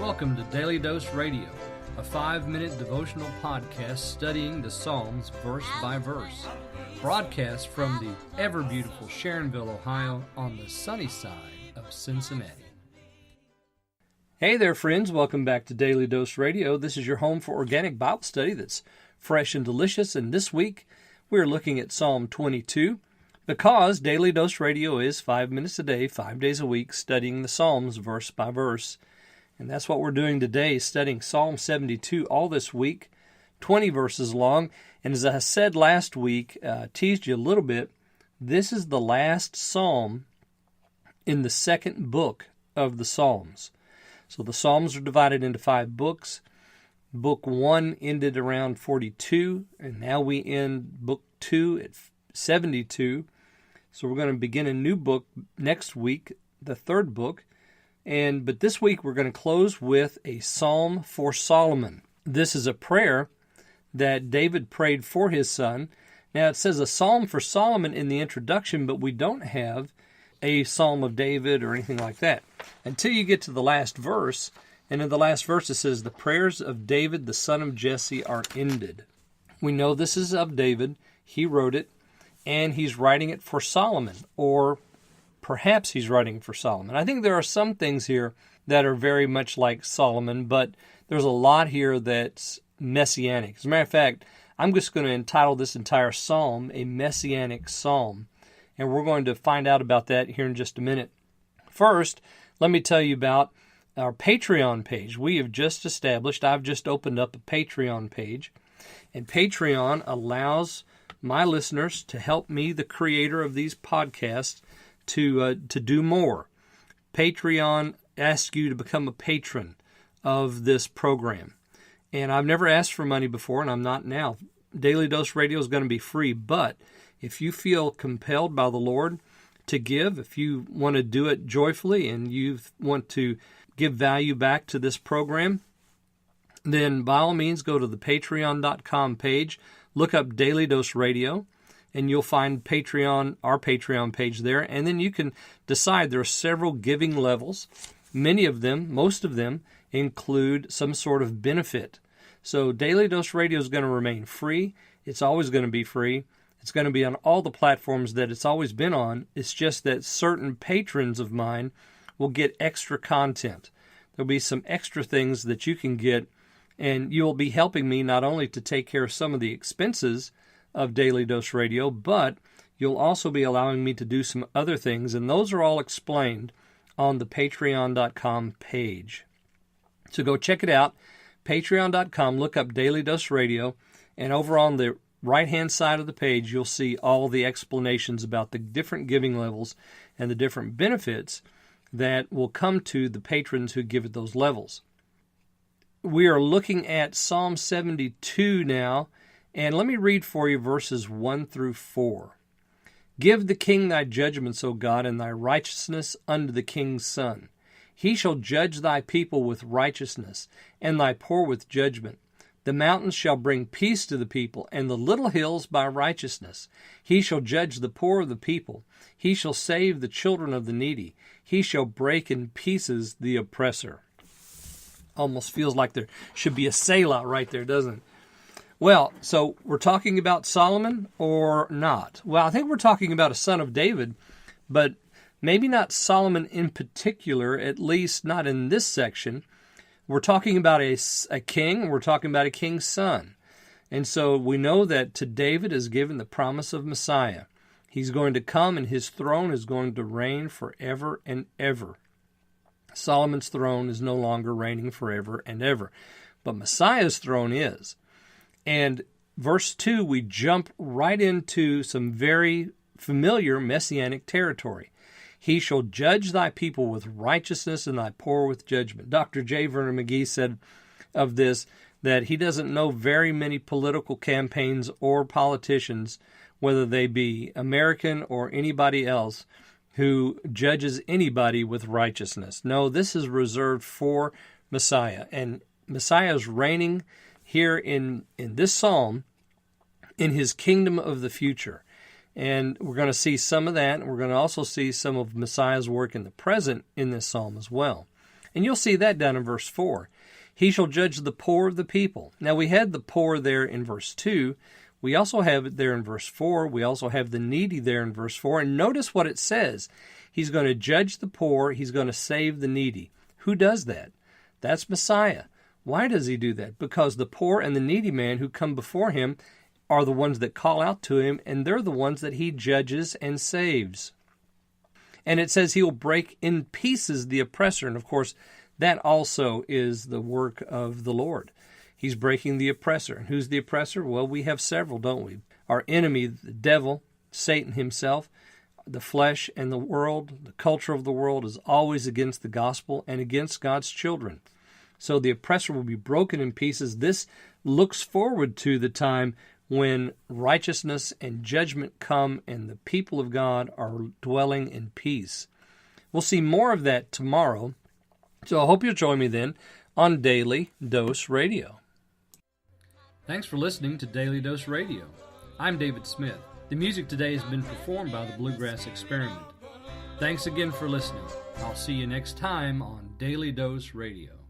Welcome to Daily Dose Radio, a 5-minute devotional podcast studying the Psalms verse by verse. Broadcast from the ever-beautiful Sharonville, Ohio, on the sunny side of Cincinnati. Hey there, friends. Welcome back to Daily Dose Radio. This is your home for organic Bible study that's fresh and delicious. And this week, we're looking at Psalm 22 because Daily Dose Radio is 5 minutes a day, 5 days a week, studying the Psalms verse by verse. And that's what we're doing today, studying Psalm 72 all this week, 20 verses long. And as I said last week, teased you a little bit, this is the last psalm in the second book of the Psalms. So the Psalms are divided into 5 books. Book 1 ended around 42, and now we end Book 2 at 72. So we're going to begin a new book next week, the third book. But this week we're going to close with a psalm for Solomon. This is a prayer that David prayed for his son. Now it says a psalm for Solomon in the introduction, but we don't have a psalm of David or anything like that until you get to the last verse. And in the last verse it says, the prayers of David, the son of Jesse, are ended. We know this is of David. He wrote it, and he's writing it for Solomon, or perhaps he's writing for Solomon. I think there are some things here that are very much like Solomon, but there's a lot here that's messianic. As a matter of fact, I'm just going to entitle this entire psalm a messianic psalm, and we're going to find out about that here in just a minute. First, let me tell you about our Patreon page. We have just established, I've just opened up a Patreon page, and Patreon allows my listeners to help me, the creator of these podcasts, to do more. Patreon asks you to become a patron of this program. And I've never asked for money before, and I'm not now. Daily Dose Radio is going to be free, but if you feel compelled by the Lord to give, if you want to do it joyfully and you want to give value back to this program, then by all means go to the patreon.com page, look up Daily Dose Radio, and you'll find Patreon, our Patreon page there. And then you can decide there are several giving levels. Many of them, most of them, include some sort of benefit. So Daily Dose Radio is going to remain free. It's always going to be free. It's going to be on all the platforms that it's always been on. It's just that certain patrons of mine will get extra content. There'll be some extra things that you can get, and you'll be helping me not only to take care of some of the expenses of Daily Dose Radio, but you'll also be allowing me to do some other things, and those are all explained on the patreon.com page. So go check it out, patreon.com, look up Daily Dose Radio, and over on the right-hand side of the page, you'll see all the explanations about the different giving levels and the different benefits that will come to the patrons who give at those levels. We are looking at Psalm 72 now, and let me read for you verses 1 through 4. Give the king thy judgments, O God, and thy righteousness unto the king's son. He shall judge thy people with righteousness, and thy poor with judgment. The mountains shall bring peace to the people, and the little hills by righteousness. He shall judge the poor of the people. He shall save the children of the needy. He shall break in pieces the oppressor. Almost feels like there should be a Selah right there, doesn't it? Well, so we're talking about Solomon or not? Well, I think we're talking about a son of David, but maybe not Solomon in particular, at least not in this section. We're talking about a king, we're talking about a king's son. And so we know that to David is given the promise of Messiah. He's going to come and his throne is going to reign forever and ever. Solomon's throne is no longer reigning forever and ever, but Messiah's throne is. And verse 2, we jump right into some very familiar messianic territory. He shall judge thy people with righteousness and thy poor with judgment. Dr. J. Vernon McGee said of this that he doesn't know very many political campaigns or politicians, whether they be American or anybody else, who judges anybody with righteousness. No, this is reserved for Messiah. And Messiah is reigning here in this psalm in his kingdom of the future. And we're going to see some of that. And we're going to also see some of Messiah's work in the present in this psalm as well. And you'll see that down in verse 4. He shall judge the poor of the people. Now we had the poor there in verse 2. We also have it there in verse 4. We also have the needy there in verse 4. And notice what it says. He's going to judge the poor. He's going to save the needy. Who does that? That's Messiah. Why does he do that? Because the poor and the needy man who come before him are the ones that call out to him, and they're the ones that he judges and saves. And it says he will break in pieces the oppressor. And of course, that also is the work of the Lord. He's breaking the oppressor. And who's the oppressor? Well, we have several, don't we? Our enemy, the devil, Satan himself, the flesh and the world, the culture of the world is always against the gospel and against God's children. So the oppressor will be broken in pieces. This looks forward to the time when righteousness and judgment come and the people of God are dwelling in peace. We'll see more of that tomorrow. So I hope you'll join me then on Daily Dose Radio. Thanks for listening to Daily Dose Radio. I'm David Smith. The music today has been performed by the Bluegrass Experiment. Thanks again for listening. I'll see you next time on Daily Dose Radio.